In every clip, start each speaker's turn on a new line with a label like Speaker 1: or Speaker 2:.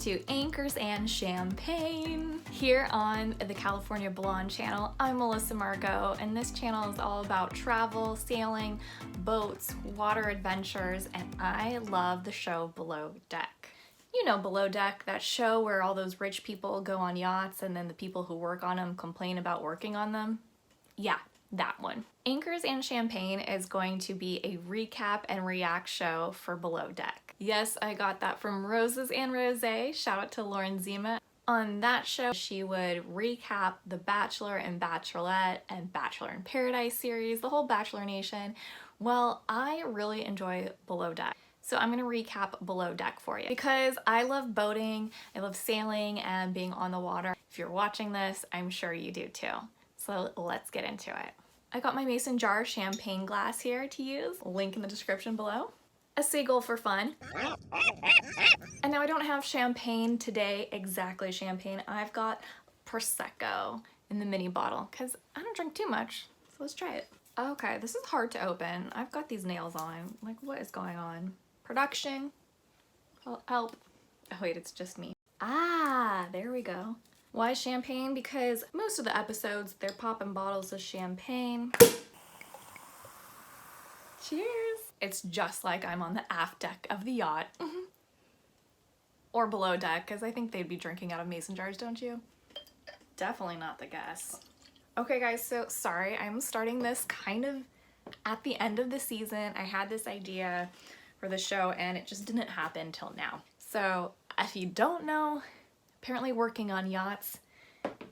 Speaker 1: to Anchors and Champagne here on the California Blonde channel. I'm Melissa Margo, and this channel is all about travel, sailing, boats, water adventures, and I love the show Below Deck. You know Below Deck, that show where all those rich people go on yachts and then the people who work on them complain about working on them? Yeah, that one. Anchors and Champagne is going to be a recap and react show for Below Deck. Yes, I got that from Roses and Rosé. Shout out to Lauren Zima. On that show, she would recap The Bachelor and Bachelorette and Bachelor in Paradise series, the whole Bachelor Nation. Well, I really enjoy Below Deck. So I'm gonna recap Below Deck for you because I love boating, I love sailing and being on the water. If you're watching this, I'm sure you do too. So let's get into it. I got my mason jar champagne glass here to use, link in the description below. A seagull for fun. And now I don't have champagne today, exactly champagne. I've got Prosecco in the mini bottle because I don't drink too much, so let's try it. Okay, this is hard to open. I've got these nails on. Like, what is going on? Production? Help. Oh wait, it's just me. Ah, there we go. Why champagne? Because most of the episodes, they're popping bottles of champagne. Cheers. It's just like I'm on the aft deck of the yacht. Or below deck, because I think they'd be drinking out of mason jars, don't you? Definitely not the guests. Okay guys, so sorry, I'm starting this kind of at the end of the season. I had this idea for the show and it just didn't happen till now. So if you don't know, apparently working on yachts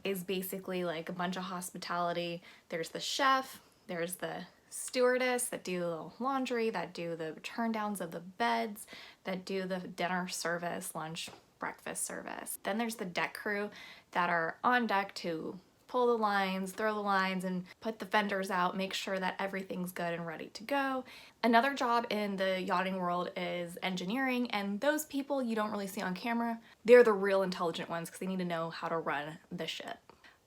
Speaker 1: is basically like a bunch of hospitality. There's the chef, there's the stewardess that do the laundry, that do the turn downs of the beds, that do the dinner service, lunch, breakfast service. Then there's the deck crew that are on deck to pull the lines, throw the lines, and put the fenders out, make sure that everything's good and ready to go. Another job in the yachting world is engineering, and those people you don't really see on camera. They're the real intelligent ones because they need to know how to run the ship.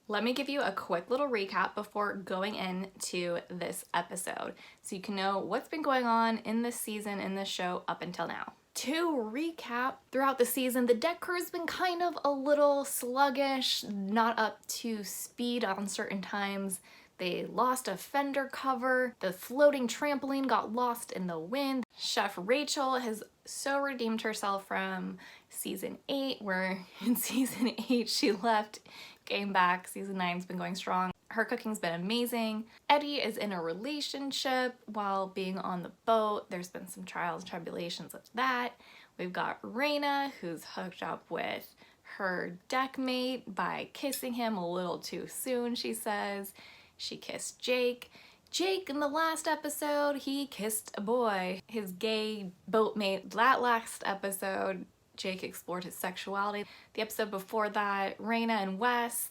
Speaker 1: Let me give you a quick little recap before going into this episode so you can know what's been going on in this season, in this show up until now. To recap, throughout the season, the deck crew's been kind of a little sluggish, not up to speed on certain times. They lost a fender cover, the floating trampoline got lost in the wind. Chef Rachel has so redeemed herself from season 8, where in season 8 she left, came back. Season 9's been going strong. Her cooking's been amazing. Eddie is in a relationship while being on the boat. There's been some trials and tribulations with that. We've got Raina, who's hooked up with her deck mate by kissing him a little too soon, she says. She kissed Jake. Jake, in the last episode, he kissed a boy, his gay boatmate. That last episode, Jake explored his sexuality. The episode before that, Raina and Wes,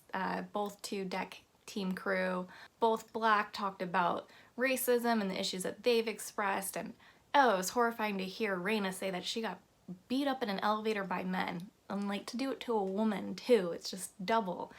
Speaker 1: both two deck team crew, both black, talked about racism and the issues that they've expressed. And oh, it was horrifying to hear Raina say that she got beat up in an elevator by men. And like, to do it to a woman too, it's just double.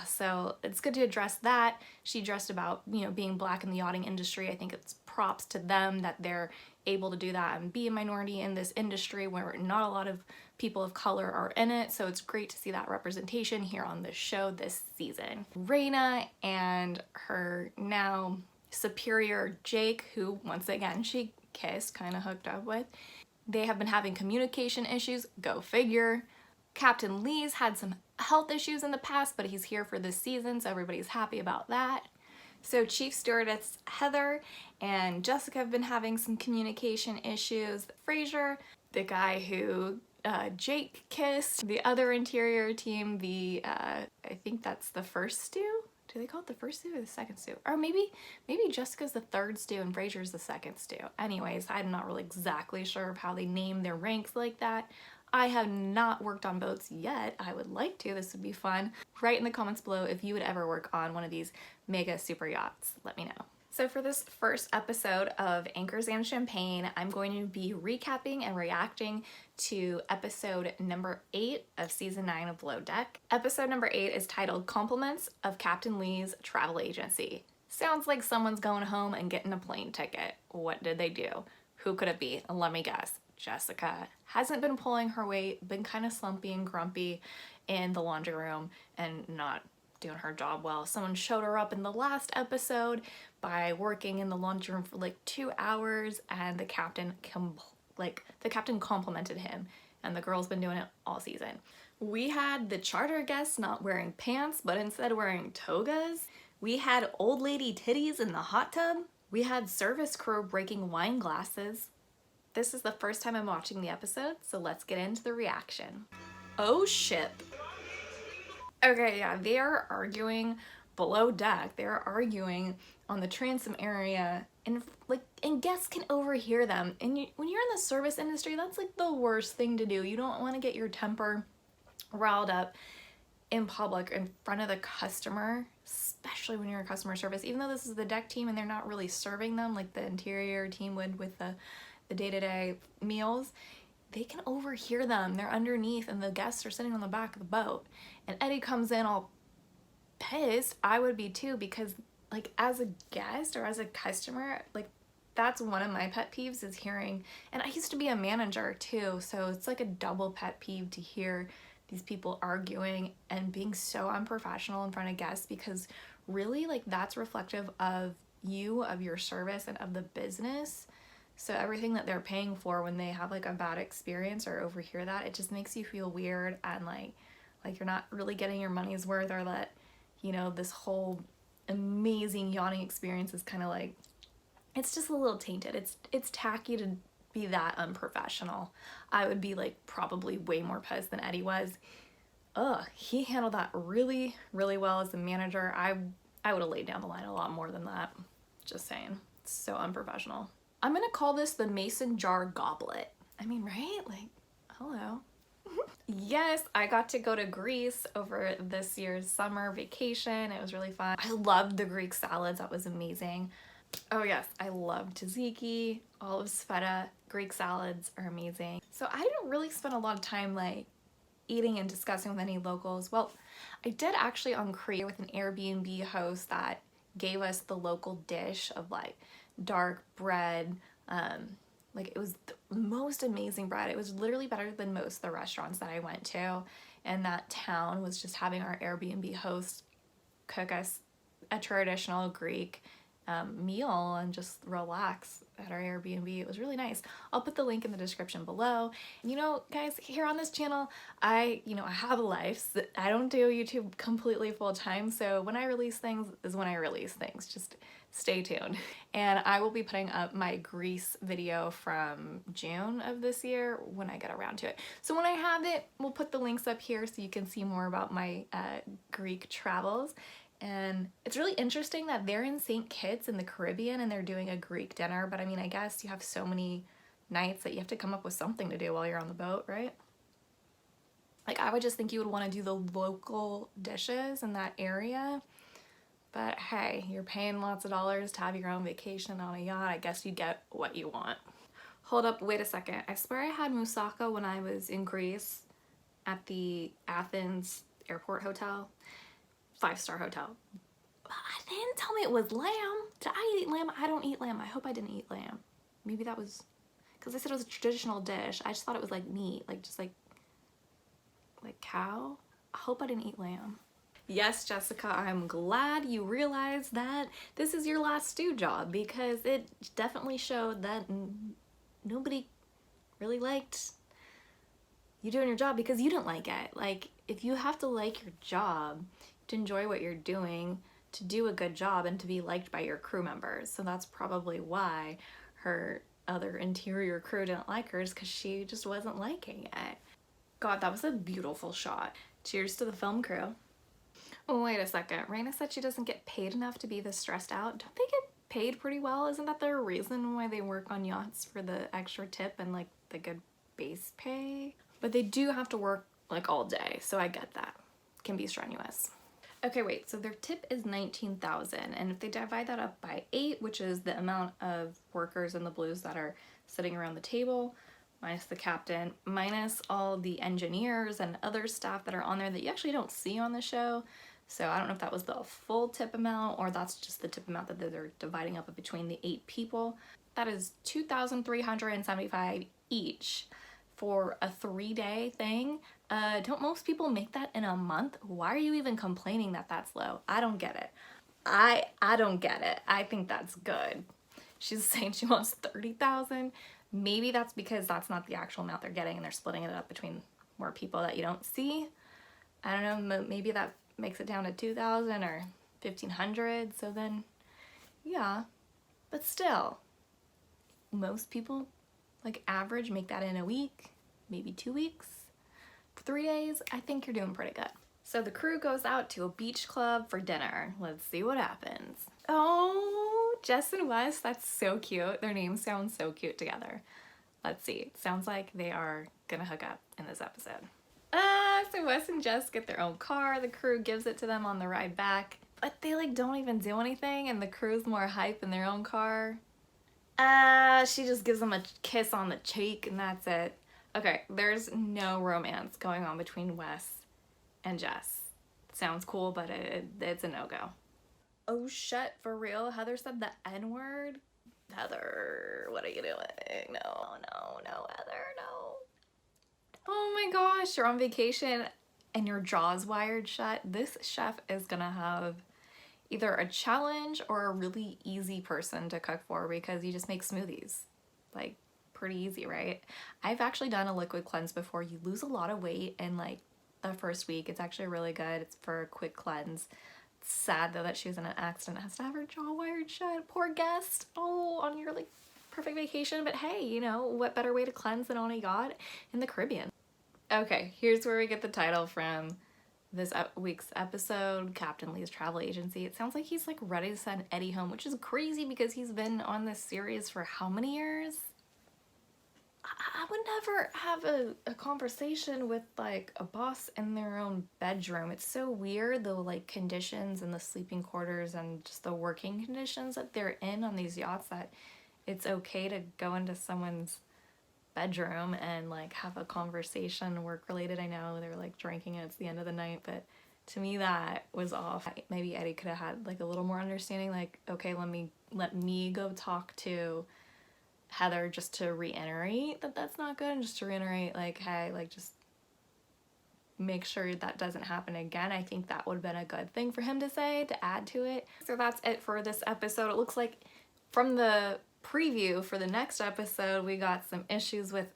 Speaker 1: So it's good to address that. She addressed about, you know, being black in the yachting industry. I think it's props to them that they're able to do that and be a minority in this industry where not a lot of people of color are in it. So it's great to see that representation here on this show this season. Raina and her now superior Jake, who once again she kissed, kind of hooked up with, they have been having communication issues. Go figure. Captain Lee's had some health issues in the past, but he's here for this season, so everybody's happy about that. So Chief Stewardess Heather and Jessica have been having some communication issues. Fraser, the guy who Jake kissed, the other interior team, I think that's the first stew? Do they call it the first stew or the second stew? Or maybe Jessica's the third stew and Fraser's the second stew. Anyways, I'm not really exactly sure of how they name their ranks like that. I have not worked on boats yet. I would like to. This would be fun. Write in the comments below if you would ever work on one of these mega super yachts. Let me know. So for this first episode of Anchors and Champagne, I'm going to be recapping and reacting to episode number 8 of season 9 of Below Deck. Episode number 8 is titled Compliments of Captain Lee's Travel Agency. Sounds like someone's going home and getting a plane ticket. What did they do? Who could it be? Let me guess. Jessica hasn't been pulling her weight, been kind of slumpy and grumpy in the laundry room and not doing her job well. Someone showed her up in the last episode by working in the laundry room for like 2 hours, and the captain complimented him, and the girl's been doing it all season. We had the charter guests not wearing pants, but instead wearing togas. We had old lady titties in the hot tub. We had service crew breaking wine glasses. This is the first time I'm watching the episode, so let's get into the reaction. Oh shit. Okay, yeah, they are arguing below deck. They're arguing on the transom area, and guests can overhear them. And when you're in the service industry, that's like the worst thing to do. You don't want to get your temper riled up in public in front of the customer, especially when you're in customer service. Even though this is the deck team and they're not really serving them like the interior team would with the day-to-day meals, they can overhear them. They're underneath and the guests are sitting on the back of the boat. And Eddie comes in all pissed. I would be too, because like as a guest or as a customer, like that's one of my pet peeves is hearing, and I used to be a manager too, so it's like a double pet peeve to hear these people arguing and being so unprofessional in front of guests, because really like that's reflective of you, of your service, and of the business. So everything that they're paying for, when they have like a bad experience or overhear that, it just makes you feel weird and like you're not really getting your money's worth, or that, you know, this whole amazing yachting experience is kind of like, it's just a little tainted. It's tacky to be that unprofessional. I would be like probably way more pissed than Eddie was. He handled that really, really well as a manager. I would have laid down the line a lot more than that. Just saying. It's so unprofessional. I'm gonna call this the mason jar goblet. I mean, right? Like, hello. Yes, I got to go to Greece over this year's summer vacation. It was really fun. I loved the Greek salads. That was amazing. Oh yes, I love tzatziki, olives, feta. Greek salads are amazing. So I didn't really spend a lot of time like eating and discussing with any locals. Well, I did actually on Crete with an Airbnb host that gave us the local dish of like dark bread. Like it was the most amazing bread. It was literally better than most of the restaurants that I went to. And that town was just having our Airbnb host cook us a traditional Greek meal and just relax at our Airbnb. It was really nice. I'll put the link in the description below. You know, guys, here on this channel, I have a life. So I don't do YouTube completely full time, so when I release things is when I release things. Just stay tuned. And I will be putting up my Greece video from June of this year when I get around to it. So when I have it, we'll put the links up here so you can see more about my Greek travels. And it's really interesting that they're in St. Kitts in the Caribbean and they're doing a Greek dinner, but I mean, I guess you have so many nights that you have to come up with something to do while you're on the boat, right? Like, I would just think you would want to do the local dishes in that area, but hey, you're paying lots of dollars to have your own vacation on a yacht. I guess you get what you want. Hold up, wait a second. I swear I had moussaka when I was in Greece at the Athens airport hotel. 5-star hotel. They didn't tell me it was lamb. Did I eat lamb? I don't eat lamb. I hope I didn't eat lamb. Maybe that was, because they said it was a traditional dish. I just thought it was like meat, like just like cow. I hope I didn't eat lamb. Yes, Jessica, I'm glad you realized that this is your last stew job, because it definitely showed that nobody really liked you doing your job because you didn't like it. Like, if you have to like your job to enjoy what you're doing, to do a good job, and to be liked by your crew members. So that's probably why her other interior crew didn't like her, is because she just wasn't liking it. God, that was a beautiful shot. Cheers to the film crew. Oh, wait a second. Raina said she doesn't get paid enough to be this stressed out. Don't they get paid pretty well? Isn't that the reason why they work on yachts, for the extra tip and like the good base pay? But they do have to work like all day, so I get that. It can be strenuous. Okay, wait, so their tip is $19,000, and if they divide that up by 8, which is the amount of workers in the Blues that are sitting around the table, minus the captain, minus all the engineers and other staff that are on there that you actually don't see on the show. So I don't know if that was the full tip amount, or that's just the tip amount that they're dividing up between the 8 people. That is $2,375 each for a 3-day thing. Don't most people make that in a month? Why are you even complaining that that's low? I don't get it. I don't get it. I think that's good. She's saying she wants 30,000. Maybe that's because that's not the actual amount they're getting and they're splitting it up between more people that you don't see. I don't know, maybe that makes it down to 2,000 or 1,500. So then, yeah, but still, most people, like average, make that in a week, maybe 2 weeks. 3 days, I think you're doing pretty good. So the crew goes out to a beach club for dinner. Let's see what happens. Oh, Jess and Wes, that's so cute. Their names sound so cute together. Let's see. Sounds like they are gonna hook up in this episode. So Wes and Jess get their own car. The crew gives it to them on the ride back, but they like don't even do anything, and the crew's more hype in their own car. She just gives them a kiss on the cheek and that's it. Okay, there's no romance going on between Wes and Jess. Sounds cool, but it's a no-go. Oh shit, for real? Heather said the N-word? Heather, what are you doing? No, Heather, no. Oh my gosh, you're on vacation and your jaw's wired shut. This chef is gonna have either a challenge or a really easy person to cook for because you just make smoothies. Like, pretty easy, right? I've actually done a liquid cleanse before. You lose a lot of weight in like the first week. It's actually really good. It's for a quick cleanse. It's sad though that she was in an accident, has to have her jaw wired shut. Poor guest. Oh, on your like perfect vacation. But hey, you know, what better way to cleanse than on a yacht in the Caribbean? Okay, here's where we get the title from this week's episode, Captain Lee's Travel Agency. It sounds like he's like ready to send Eddie home, which is crazy because he's been on this series for how many years? I would never have a conversation with like a boss in their own bedroom. It's so weird, the like conditions and the sleeping quarters and just the working conditions that they're in on these yachts, that it's okay to go into someone's bedroom and like have a conversation work related. I know they're like drinking and it's the end of the night, but to me that was off. Maybe Eddie could have had like a little more understanding, like, okay, let me go talk to Heather just to reiterate that that's not good, and just to reiterate like, hey, like just make sure that doesn't happen again. I think that would have been a good thing for him to say, to add to it. So that's it for this episode. It looks like from the preview for the next episode we got some issues with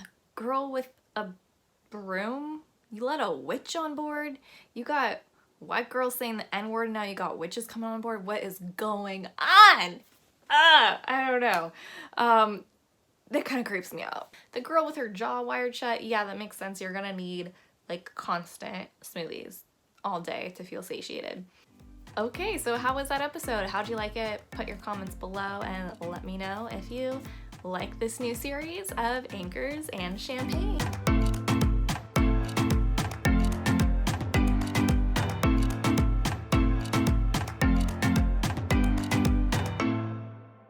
Speaker 1: a girl with a broom. You let a witch on board? You got white girls saying the N-word, now you got witches coming on board? What is going on? I don't know. That kind of creeps me out. The girl with her jaw wired shut, yeah, that makes sense. You're gonna need like constant smoothies all day to feel satiated. Okay, so how was that episode? How'd you like it? Put your comments below and let me know if you like this new series of Anchors and Champagne.